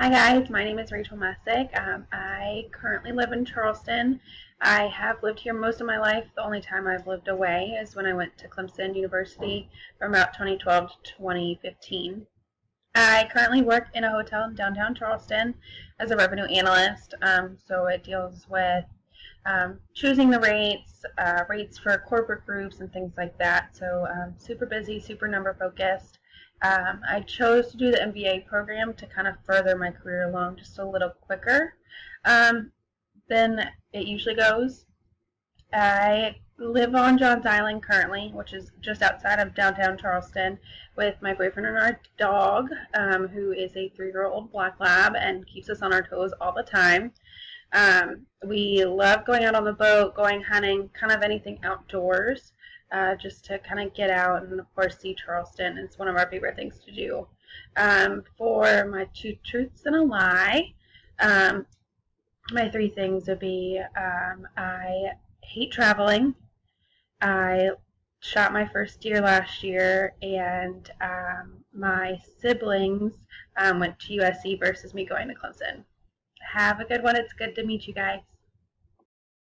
Hi guys, my name is Rachael Messick. I currently live in Charleston. I have lived here most of my life. The only time I've lived away is when I went to Clemson University from about 2012 to 2015. I currently work in a hotel in downtown Charleston as a revenue analyst. So it deals with choosing the rates for corporate groups and things like that. So super busy, super number focused. I chose to do the MBA program to kind of further my career along just a little quicker than it usually goes. I live on Johns Island currently, which is just outside of downtown Charleston, with my boyfriend and our dog, who is a 3-year-old black lab and keeps us on our toes all the time. We love going out on the boat, going hunting, kind of anything outdoors, just to kind of get out and, of course, see Charleston. It's one of our favorite things to do. For my 2 truths and a lie, my 3 things would be I hate traveling. I shot my first deer last year, and my siblings went to USC versus me going to Clemson. Have a good one. It's good to meet you guys.